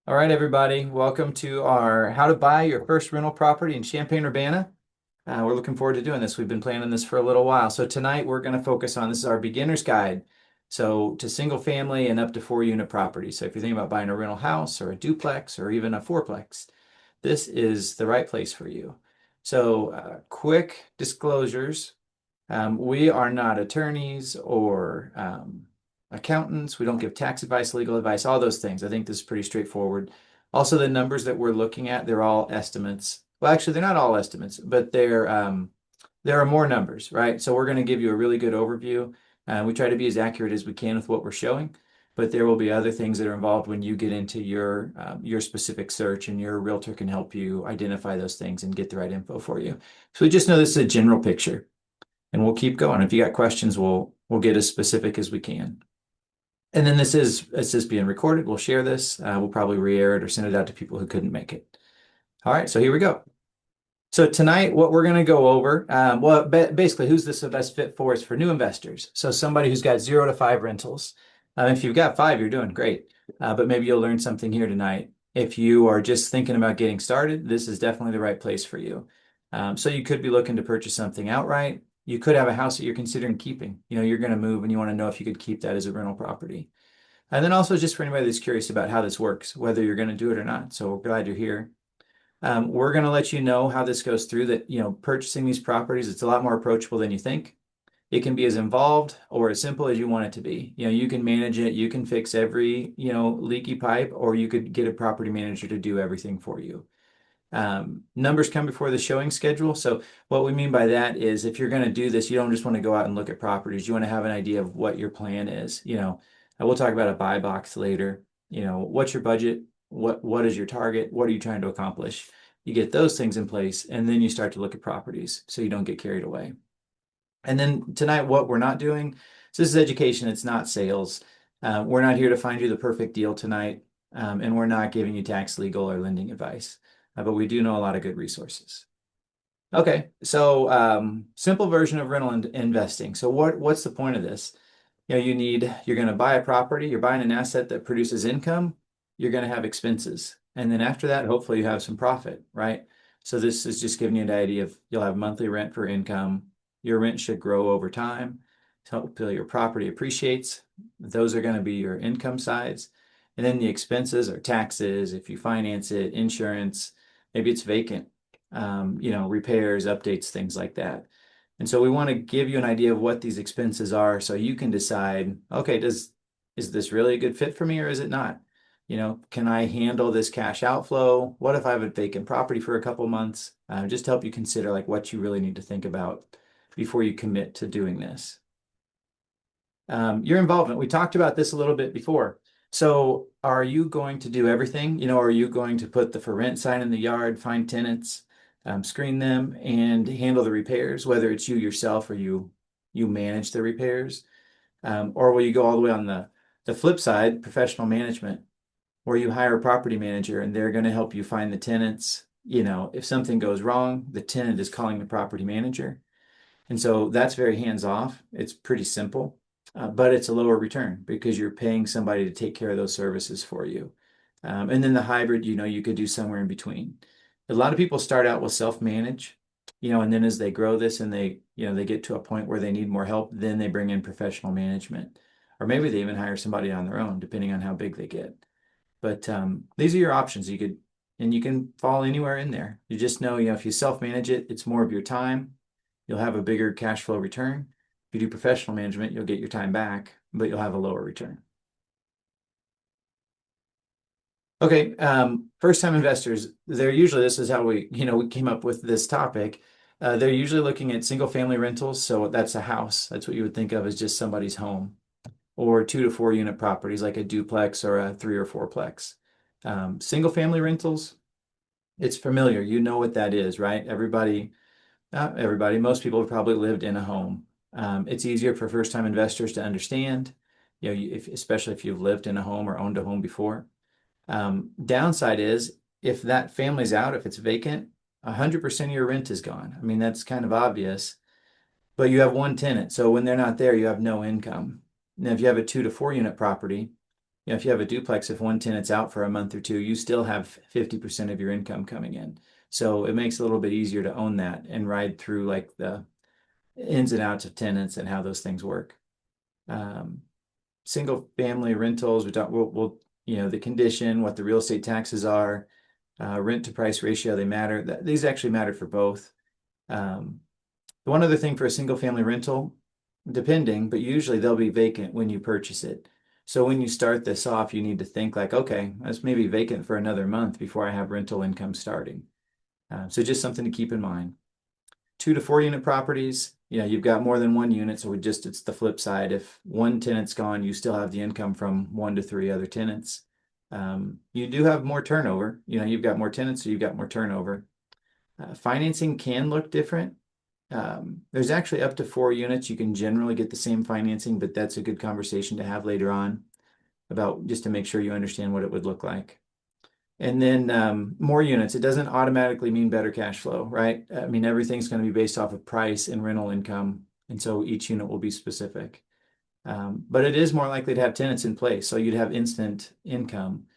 All right, everybody, welcome to our How to Buy Your First Rental Property in Champaign-Urbana. We're looking forward to doing this. We've been planning this for a little while. So tonight we're going to focus on, this is our beginner's guide. So to single family and up to 4 unit property. So if you're thinking about buying a rental house or a duplex or even a fourplex, this is the right place for you. So quick disclosures. We are not attorneys or accountants. We don't give tax advice, legal advice, all those things. I think this is pretty straightforward. Also, the numbers that we're looking at, they're all estimates. Well, actually, they're not all estimates, but there are more numbers, right? So we're going to give you a really good overview. We try to be as accurate as we can with what we're showing, but there will be other things that are involved when you get into your specific search, and your realtor can help you identify those things and get the right info for you. So we just know this is a general picture, and we'll keep going. If you got questions, we'll get as specific as we can. And then this is being recorded. We'll share this. We'll probably re-air it or send it out to people who couldn't make it. All right, so here we go. So tonight, what we're going to go over, basically, who's this the best fit for is for new investors. So somebody who's got 0 to 5 rentals. If you've got 5, you're doing great. But maybe you'll learn something here tonight. If you are just thinking about getting started, this is definitely the right place for you. So you could be looking to purchase something outright. You could have a house that you're considering keeping. You're going to move and you want to know if you could keep that as a rental property. And then also just for anybody that's curious about how this works, whether you're going to do it or not. So we're glad you're here. We're going to let you know how this goes through, that, purchasing these properties, it's a lot more approachable than you think. It can be as involved or as simple as you want it to be. You can manage it, you can fix every, leaky pipe, or you could get a property manager to do everything for you. Numbers come before the showing schedule. So what we mean by that is, if you're going to do this, you don't just want to go out and look at properties. You want to have an idea of what your plan is. We'll talk about a buy box later. What's your budget? What is your target? What are you trying to accomplish? You get those things in place, and then you start to look at properties so you don't get carried away. And then tonight, what we're not doing, so this is education, it's not sales. We're not here to find you the perfect deal tonight, and we're not giving you tax, legal, or lending advice, but we do know a lot of good resources. Okay, so simple version of rental investing. So what's the point of this? You're going to buy a property, you're buying an asset that produces income, you're going to have expenses. And then after that, hopefully you have some profit, right? So this is just giving you an idea of, you'll have monthly rent for income. Your rent should grow over time until your property appreciates. Those are going to be your income sides. And then the expenses are taxes, if you finance it, insurance, maybe it's vacant, repairs, updates, things like that. And so we want to give you an idea of what these expenses are so you can decide, okay, is this really a good fit for me or is it not? Can I handle this cash outflow? What if I have a vacant property for a couple months? Just to help you consider like what you really need to think about before you commit to doing this. Your involvement, we talked about this a little bit before. So are you going to do everything? Are you going to put the for rent sign in the yard, find tenants, screen them, and handle the repairs, whether it's you yourself or you manage the repairs? Or will you go all the way on the flip side, professional management, where you hire a property manager and they're going to help you find the tenants? If something goes wrong, the tenant is calling the property manager. And so that's very hands-off. It's pretty simple, but it's a lower return because you're paying somebody to take care of those services for you. And then the hybrid, you could do somewhere in between. A lot of people start out with self-manage, and then as they grow this and they get to a point where they need more help, then they bring in professional management. Or maybe they even hire somebody on their own, depending on how big they get. But these are your options. You can fall anywhere in there. You just know, if you self-manage it, it's more of your time. You'll have a bigger cash flow return. If you do professional management, you'll get your time back, but you'll have a lower return. Okay, first-time investors, this is how we came up with this topic. They're usually looking at single-family rentals, so that's a house. That's what you would think of as just somebody's home. Or 2 to 4 unit properties like a duplex or a 3 or 4plex. Single-family rentals, it's familiar. You know what that is, right? Not everybody, most people have probably lived in a home. It's easier for first-time investors to understand, especially if you've lived in a home or owned a home before. Downside is, if that family's out, if it's vacant, 100% of your rent is gone. I mean, that's kind of obvious, but you have one tenant. So when they're not there, you have no income. Now, if you have a 2 to 4 unit property, if you have a duplex, if one tenant's out for a month or two, you still have 50% of your income coming in. So it makes it a little bit easier to own that and ride through like the ins and outs of tenants and how those things work. Um, Single family rentals, we'll the condition, what the real estate taxes are, rent to price ratio, they matter. These actually matter for both. Um, One other thing for a single family rental, depending, but usually they'll be vacant when you purchase it. So when you start this off, you need to think like, okay, that's maybe vacant for another month before I have rental income starting. So just something to keep in mind. 2 to 4 unit properties, you've got more than one unit, so it's the flip side. If one tenant's gone, you still have the income from 1 to 3 other tenants. You do have more turnover. You've got more tenants, so you've got more turnover. Financing can look different. There's actually up to 4 units. You can generally get the same financing, but that's a good conversation to have later on about just to make sure you understand what it would look like. And then more units, it doesn't automatically mean better cash flow, right? I mean, everything's going to be based off of price and rental income. And so each unit will be specific. But it is more likely to have tenants in place. So you'd have instant income,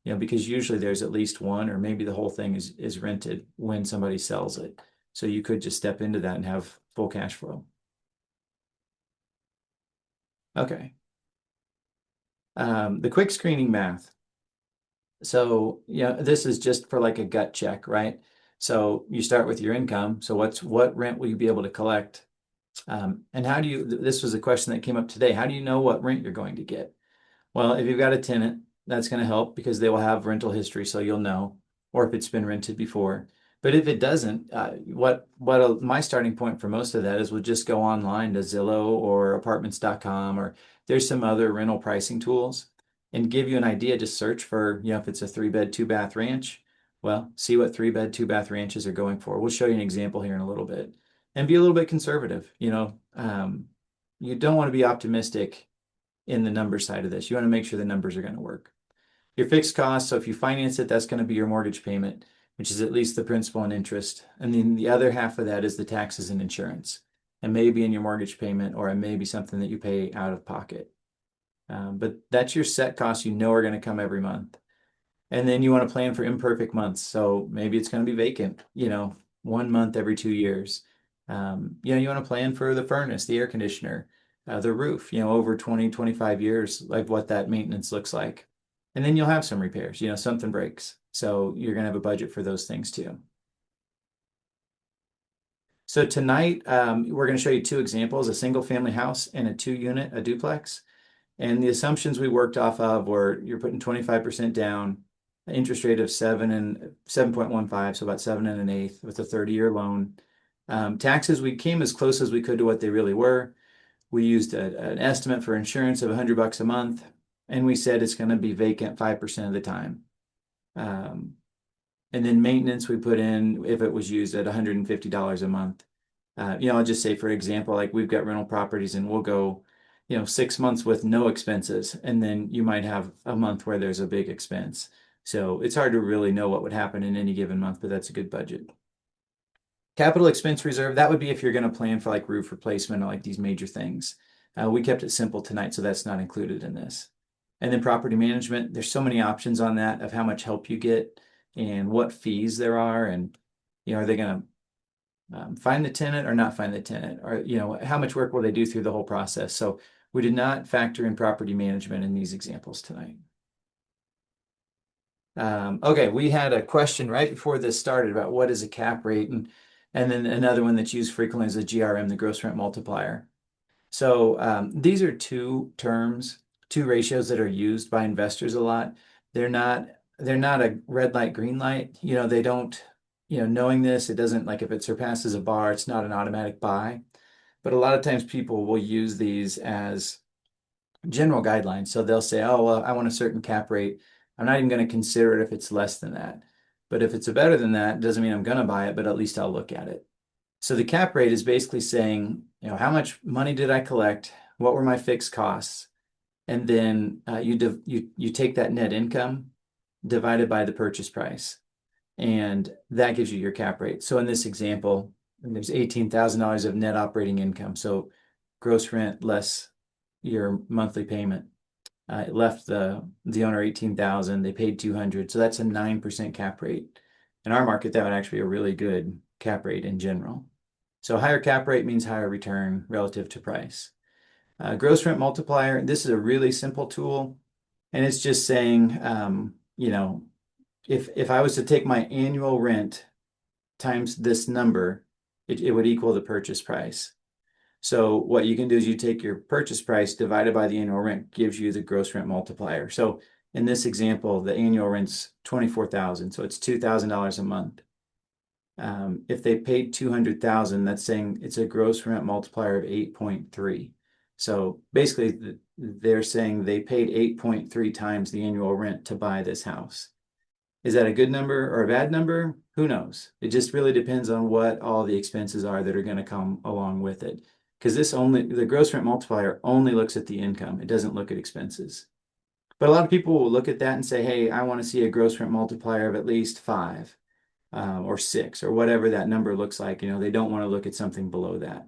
because usually there's at least one or maybe the whole thing is rented when somebody sells it. So you could just step into that and have full cash flow. Okay. The quick screening math. So, this is just for like a gut check, right? So you start with your income. So what rent will you be able to collect? And this was a question that came up today. How do you know what rent you're going to get? Well, if you've got a tenant, that's going to help because they will have rental history, so you'll know, or if it's been rented before. But if it doesn't, my starting point for most of that is we'll just go online to Zillow or apartments.com, or there's some other rental pricing tools and give you an idea. Just search for, if it's a 3-bed, 2-bath ranch, well, see what 3-bed, 2-bath ranches are going for. We'll show you an example here in a little bit and be a little bit conservative. You don't want to be optimistic in the number side of this. You want to make sure the numbers are going to work. Your fixed costs, so if you finance it, that's going to be your mortgage payment, which is at least the principal and interest. And then the other half of that is the taxes and insurance. And maybe in your mortgage payment, or it may be something that you pay out of pocket. But that's your set costs are going to come every month. And then you want to plan for imperfect months. So maybe it's going to be vacant, 1 month every 2 years. You want to plan for the furnace, the air conditioner, the roof, over 20, 25 years, like what that maintenance looks like. And then you'll have some repairs, something breaks. So you're going to have a budget for those things too. So tonight, we're going to show you 2 examples, a single family house and a 2-unit, a duplex. And the assumptions we worked off of were you're putting 25% down, an interest rate of 7.15, so about 7 1/8 with a 30-year loan. Taxes, we came as close as we could to what they really were. We used an estimate for insurance of $100 a month, and we said it's going to be vacant 5% of the time. And then maintenance we put in if it was used at $150 a month. I'll just say, for example, like we've got rental properties and we'll go, 6 months with no expenses, and then you might have a month where there's a big expense. So it's hard to really know what would happen in any given month, but that's a good budget. Capital expense reserve, that would be if you're going to plan for like roof replacement or like these major things. We kept it simple tonight, so that's not included in this. And then property management, there's so many options on that of how much help you get and what fees there are, and are they going to find the tenant or not find the tenant, or how much work will they do through the whole process. So we did not factor in property management in these examples tonight. Okay, we had a question right before this started about what is a cap rate, and then another one that's used frequently is a GRM, the gross rent multiplier. So these are 2 ratios that are used by investors a lot. They're not a red light, green light. They don't, knowing this, it doesn't, like if it surpasses a bar, it's not an automatic buy. But a lot of times people will use these as general guidelines. So they'll say, oh, well, I want a certain cap rate. I'm not even going to consider it if it's less than that. But if it's better than that, it doesn't mean I'm going to buy it, but at least I'll look at it. So the cap rate is basically saying, how much money did I collect? What were my fixed costs? And then you take that net income divided by the purchase price, and that gives you your cap rate. So in this example, there's $18,000 of net operating income. So gross rent less your monthly payment. It left the owner 18,000. They paid 200, so that's a 9% cap rate. In our market, that would actually be a really good cap rate in general. So higher cap rate means higher return relative to price. Gross rent multiplier, this is a really simple tool, and it's just saying, if I was to take my annual rent times this number, it would equal the purchase price. So what you can do is you take your purchase price divided by the annual rent gives you the gross rent multiplier. So in this example, the annual rent's 24,000, so it's $2,000 a month. If they paid 200,000, that's saying it's a gross rent multiplier of 8.3. So basically, they're saying they paid 8.3 times the annual rent to buy this house. Is that a good number or a bad number? Who knows? It just really depends on what all the expenses are that are going to come along with it. Because the gross rent multiplier only looks at the income. It doesn't look at expenses. But a lot of people will look at that and say, hey, I want to see a gross rent multiplier of at least 5 or 6 or whatever that number looks like. They don't want to look at something below that.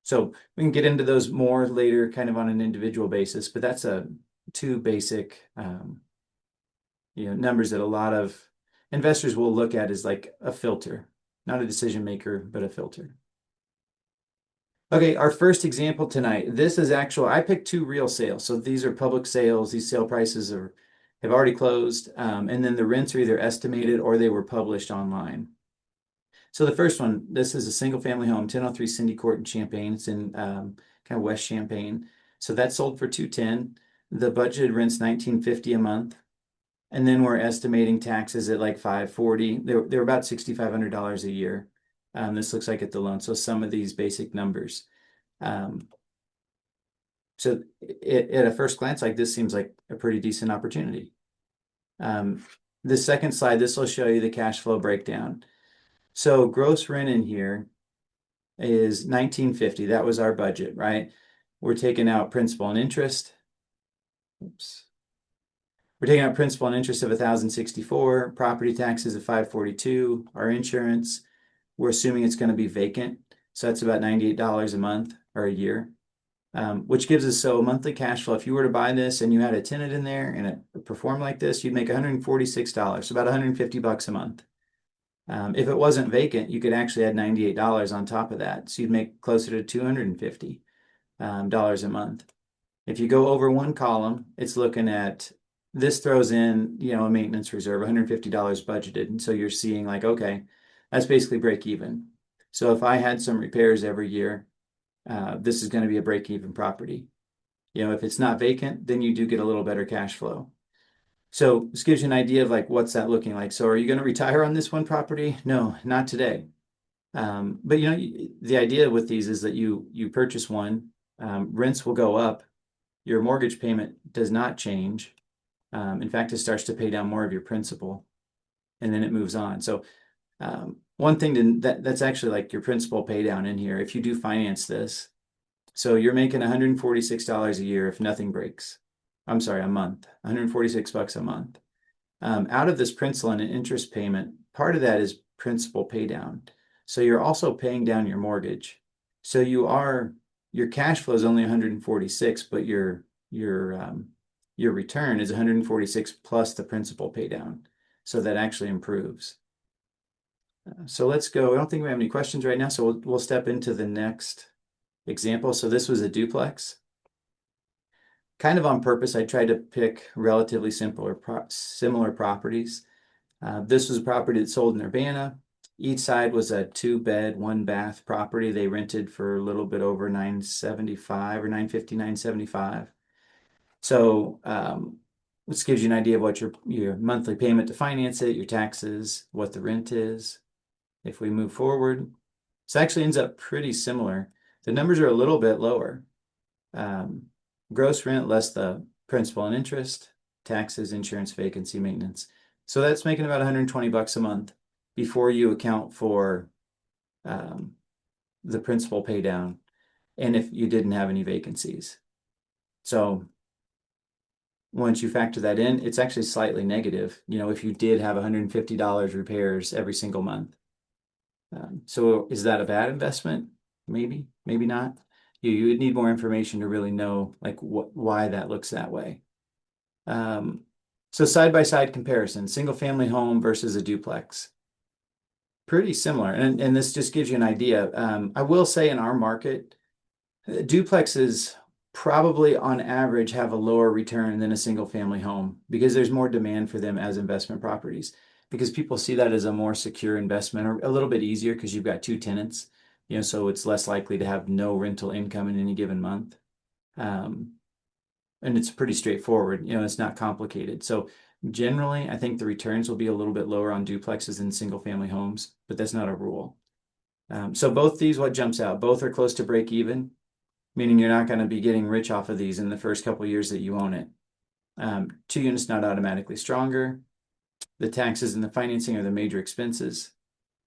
So we can get into those more later, kind of on an individual basis, but that's two basic numbers that a lot of investors will look at as like a filter, not a decision maker, but a filter. Okay, our first example tonight. This is I picked 2 real sales. So these are public sales. These sale prices have already closed. And then the rents are either estimated or they were published online. So the first one, this is a single family home, 1003 Cindy Court in Champaign. It's in kind of West Champaign. So that sold for $210. The budgeted rent's $1,950 a month. And then we're estimating taxes at like $540. They're about $6,500 a year. This looks like at the loan. So some of these basic numbers. So at a first glance, like this seems like a pretty decent opportunity. The second slide, this will show you the cash flow breakdown. So gross rent in here is $1,950. That was our budget, right? We're taking out principal and interest. Oops. We're taking out principal and interest of $1,064, property taxes of $542, our insurance. We're assuming it's going to be vacant. So that's about $98 a month or a year, which gives us a monthly cash flow. If you were to buy this and you had a tenant in there and it performed like this, you'd make $146, so about $150 a month. If it wasn't vacant, you could actually add $98 on top of that. So you'd make closer to $250 a month. If you go over one column, it's looking at, this throws in, a maintenance reserve, $150 budgeted. And so you're seeing like, okay, that's basically break even. So if I had some repairs every year, this is going to be a break even property. If it's not vacant, then you do get a little better cash flow. So this gives you an idea of like, what's that looking like? So are you going to retire on this one property? No, not today. But the idea with these is that you purchase one, rents will go up, your mortgage payment does not change. In fact, it starts to pay down more of your principal, and then it moves on. So one thing that's actually like your principal pay down in here, if you do finance this, so you're making $146 a year if nothing breaks. I'm sorry, a month, $146 a month. Out of this principal and interest payment, part of that is principal pay down. So you're also paying down your mortgage. So your cash flow is only 146, but your return is 146 plus the principal pay down. So that actually improves. So let's go. I don't think we have any questions right now. So we'll step into the next example. So this was a duplex. Kind of on purpose, I tried to pick relatively similar properties. This was a property that sold in Urbana. Each side was a 2-bed, 1-bath property. They rented for a little bit over $975 or $950, $975. So this gives you an idea of what your monthly payment to finance it, your taxes, what the rent is. If we move forward, this actually ends up pretty similar. The numbers are a little bit lower. Gross rent less the principal and interest, taxes, insurance, vacancy, maintenance. So that's making about $120 a month before you account for the principal pay down and if you didn't have any vacancies. So once you factor that in, it's actually slightly negative, if you did have $150 repairs every single month. So is that a bad investment? Maybe, maybe not. You would need more information to really know like why that looks that way. So side-by-side comparison, single family home versus a duplex. Pretty similar. And this just gives you an idea. I will say in our market, duplexes probably on average have a lower return than a single family home because there's more demand for them as investment properties because people see that as a more secure investment or a little bit easier because you've got two tenants, so it's less likely to have no rental income in any given month. Um, and it's pretty straightforward, it's not complicated. So generally, I think the returns will be a little bit lower on duplexes than single family homes, but that's not a rule. So both these, what jumps out? Both are close to break even, meaning you're not going to be getting rich off of these in the first couple of years that you own it. Two units not automatically stronger. The taxes and the financing are the major expenses.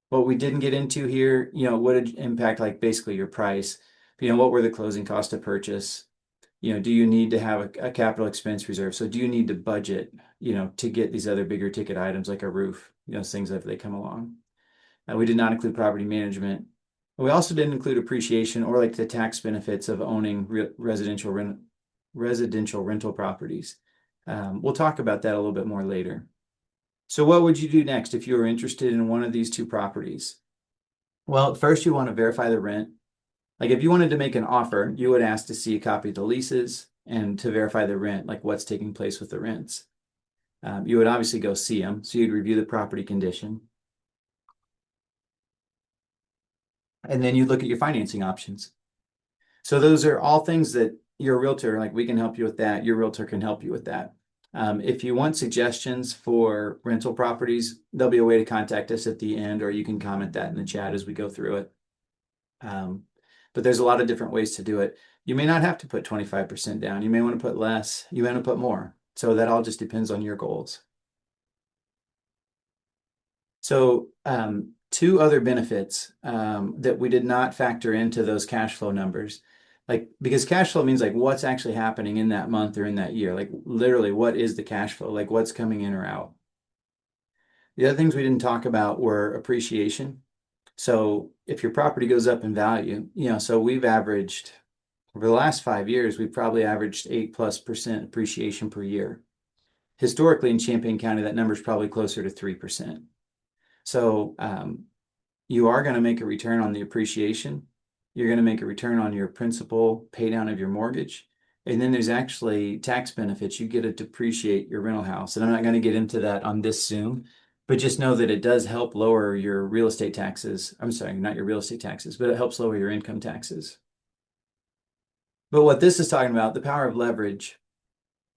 What we didn't get into here, would impact like basically your price. What were the closing costs to purchase? Do you need to have a capital expense reserve? So do you need to budget, to get these other bigger ticket items like a roof, things as they come along. We did not include property management. We also didn't include appreciation or like the tax benefits of owning residential rental properties. We'll talk about that a little bit more later. So what would you do next if you were interested in one of these two properties? Well, first you want to verify the rent. Like if you wanted to make an offer, you would ask to see a copy of the leases and to verify the rent, like what's taking place with the rents. You would obviously go see them. So you'd review the property condition. And then you look at your financing options. So those are all things that your realtor, like we can help you with that. Your realtor can help you with that. If you want suggestions for rental properties, there'll be a way to contact us at the end, or you can comment that in the chat as we go through it. But there's a lot of different ways to do it. You may not have to put 25% down. You may want to put less. You may want to put more. So that all just depends on your goals. So two other benefits that we did not factor into those cash flow numbers, like because cash flow means like what's actually happening in that month or in that year, like literally what is the cash flow, like what's coming in or out. The other things we didn't talk about were appreciation. So if your property goes up in value, so we've averaged over the last 5 years, we've probably averaged 8+% appreciation per year. Historically in Champaign County, that number is probably closer to 3%. So you are going to make a return on the appreciation. You're going to make a return on your principal pay down of your mortgage. And then there's actually tax benefits. You get to depreciate your rental house. And I'm not going to get into that on this Zoom, but just know that it does help lower your real estate taxes. I'm sorry, not your real estate taxes, but it helps lower your income taxes. But what this is talking about, the power of leverage,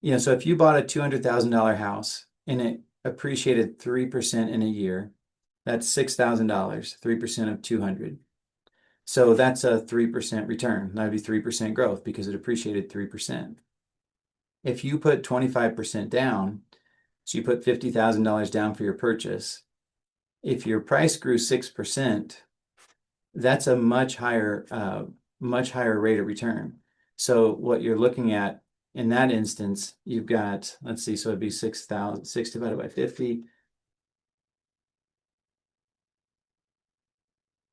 so if you bought a $200,000 house and it appreciated 3% in a year, that's $6,000, 3% of 200. So that's a 3% return. That'd be 3% growth because it appreciated 3%. If you put 25% down, so you put $50,000 down for your purchase, if your price grew 6%, that's a much higher rate of return. So what you're looking at in that instance, you've got, let's see, so it'd be 6,000, 6 divided by 50.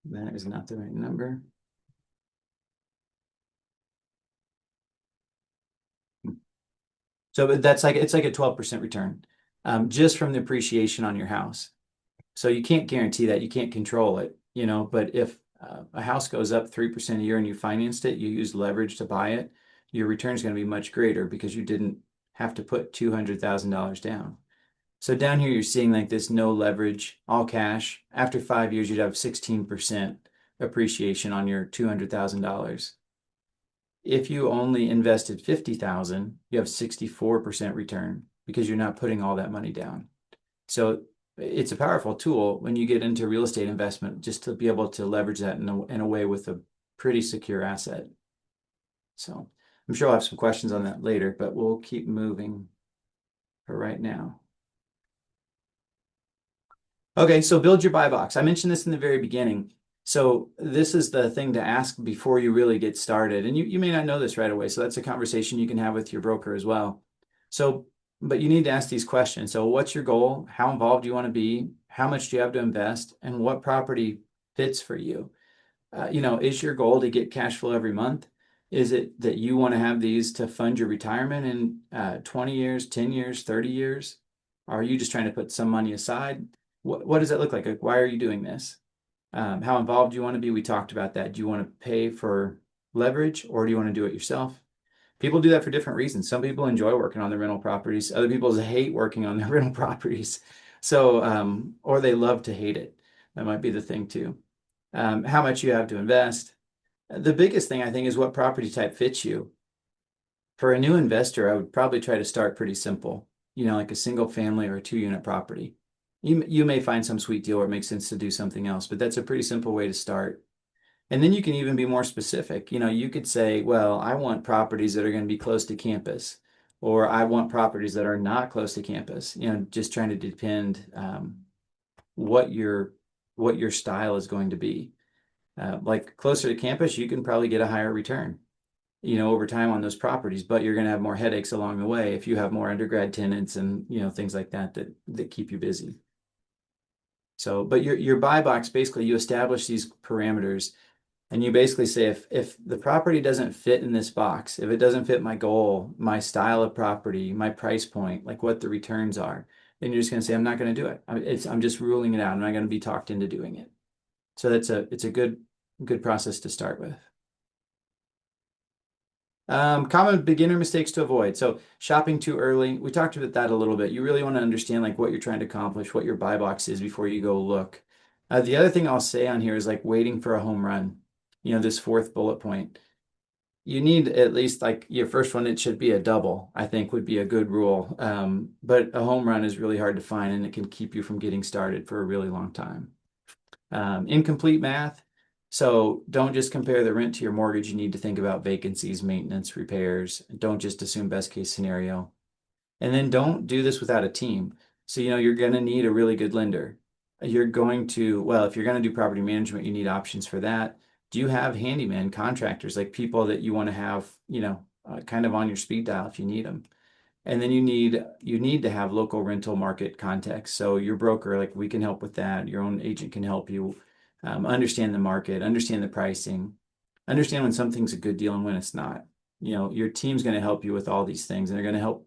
That is not the right number. So that's like, it's like a 12% return just from the appreciation on your house. So you can't guarantee that, you can't control it, but if a house goes up 3% a year and you financed it, you use leverage to buy it, your return is going to be much greater because you didn't have to put $200,000 down. So down here, you're seeing like this no leverage, all cash. After 5 years, you'd have 16% appreciation on your $200,000. If you only invested $50,000, you have 64% return because you're not putting all that money down. So it's a powerful tool when you get into real estate investment, just to be able to leverage that in a way with a pretty secure asset. So I'm sure I'll have some questions on that later, but we'll keep moving for right now. Okay, so build your buy box. I mentioned this in the very beginning. So this is the thing to ask before you really get started. And you may not know this right away. So that's a conversation you can have with your broker as well. So, but you need to ask these questions. So what's your goal? How involved do you want to be? How much do you have to invest? And what property fits for you? Is your goal to get cash flow every month? Is it that you want to have these to fund your retirement in 20 years, 10 years, 30 years? Are you just trying to put some money aside? What does it look like? Like, why are you doing this? How involved do you want to be? We talked about that. Do you want to pay for leverage or do you want to do it yourself? People do that for different reasons. Some people enjoy working on the rental properties. Other people hate working on their rental properties. So, or they love to hate it. That might be the thing too. How much you have to invest. The biggest thing I think is what property type fits you. For a new investor, I would probably try to start pretty simple, like a single family or a 2-unit property. You may find some sweet deal where it makes sense to do something else, but that's a pretty simple way to start. And then you can even be more specific. You could say, well, I want properties that are going to be close to campus, or I want properties that are not close to campus. Just trying to depend what your style is going to be. Like closer to campus, you can probably get a higher return, over time on those properties, but you're going to have more headaches along the way if you have more undergrad tenants and, things like that keep you busy. So, but your buy box, basically you establish these parameters and you basically say if the property doesn't fit in this box, if it doesn't fit my goal, my style of property, my price point, like what the returns are, then you're just going to say, I'm not going to do it. I'm just ruling it out. I'm not going to be talked into doing it. So it's a good process to start with. Common beginner mistakes to avoid. So shopping too early. We talked about that a little bit. You really want to understand like what you're trying to accomplish, what your buy box is before you go look. The other thing I'll say on here is like waiting for a home run. This fourth bullet point. You need at least like your first one, it should be a double, I think would be a good rule. But a home run is really hard to find and it can keep you from getting started for a really long time. Incomplete math. So don't just compare the rent to your mortgage. You need to think about vacancies, maintenance, repairs. Don't just assume best case scenario. And then don't do this without a team. So, you're going to need a really good lender. Well, if you're going to do property management, you need options for that. Do you have handyman contractors, like people that you want to have, kind of on your speed dial if you need them? And then you need to have local rental market context. So your broker, like we can help with that. Your own agent can help you understand the market, understand the pricing, understand when something's a good deal and when it's not. Your team's going to help you with all these things, and they're going to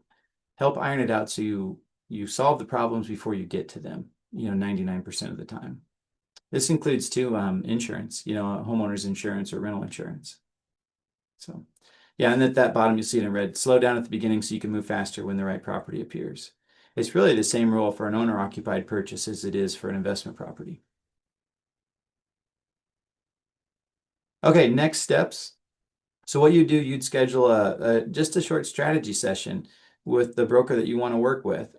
help iron it out so you solve the problems before you get to them. 99% of the time. This includes too insurance. Homeowners insurance or rental insurance. So. Yeah, and at that bottom, you see it in red. Slow down at the beginning so you can move faster when the right property appears. It's really the same rule for an owner-occupied purchase as it is for an investment property. Okay, next steps. So what you do, you'd schedule just a short strategy session with the broker that you want to work with.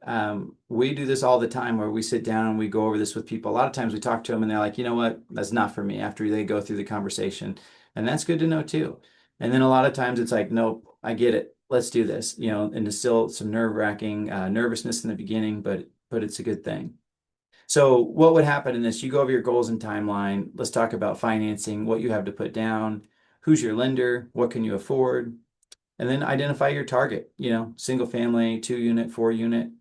We do this all the time where we sit down and we go over this with people. A lot of times we talk to them and they're like, you know what, that's not for me after they go through the conversation. And that's good to know too. And then a lot of times it's like, nope, I get it. Let's do this, and there's still some nerve-wracking nervousness in the beginning, but it's a good thing. So what would happen in this? You go over your goals and timeline. Let's talk about financing, what you have to put down, who's your lender, what can you afford, and then identify your target, single family, 2-unit, 4-unit.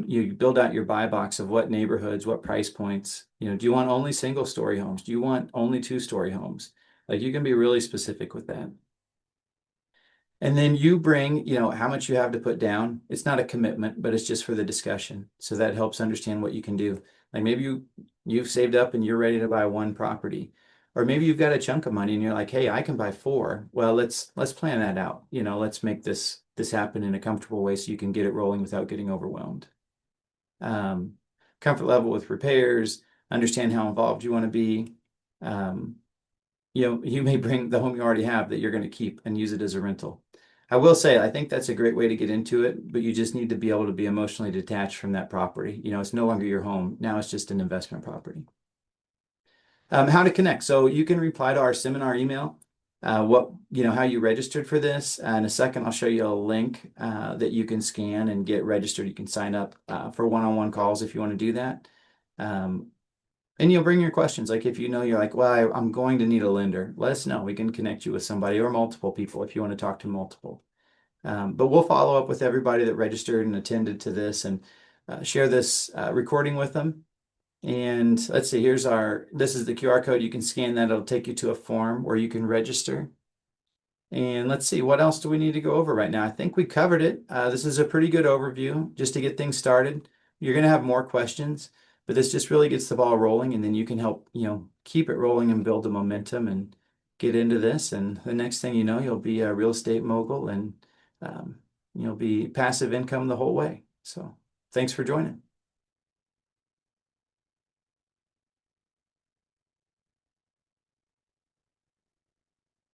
You build out your buy box of what neighborhoods, what price points. Do you want only single-story homes? Do you want only 2-story homes? Like you can be really specific with that. And then you bring, how much you have to put down. It's not a commitment, but it's just for the discussion. So that helps understand what you can do. Like maybe you've saved up and you're ready to buy one property. Or maybe you've got a chunk of money and you're like, hey, I can buy 4. Well, let's plan that out. Let's make this happen in a comfortable way so you can get it rolling without getting overwhelmed. Comfort level with repairs, understand how involved you want to be. You may bring the home you already have that you're going to keep and use it as a rental. I will say, I think that's a great way to get into it, but you just need to be able to be emotionally detached from that property. It's no longer your home. Now it's just an investment property. How to connect. So you can reply to our seminar email, how you registered for this. In a second, I'll show you a link that you can scan and get registered. You can sign up for one-on-one calls if you want to do that. And you'll bring your questions. Like if you're like, well, I'm going to need a lender, let us know. We can connect you with somebody or multiple people if you want to talk to multiple. But we'll follow up with everybody that registered and attended to this and share this recording with them. And let's see, this is the QR code. You can scan that. It'll take you to a form where you can register. And let's see, what else do we need to go over right now? I think we covered it. This is a pretty good overview just to get things started. You're going to have more questions, but this just really gets the ball rolling, and then you can help, keep it rolling and build the momentum and get into this. And the next thing you know, you'll be a real estate mogul and you'll be passive income the whole way. So thanks for joining.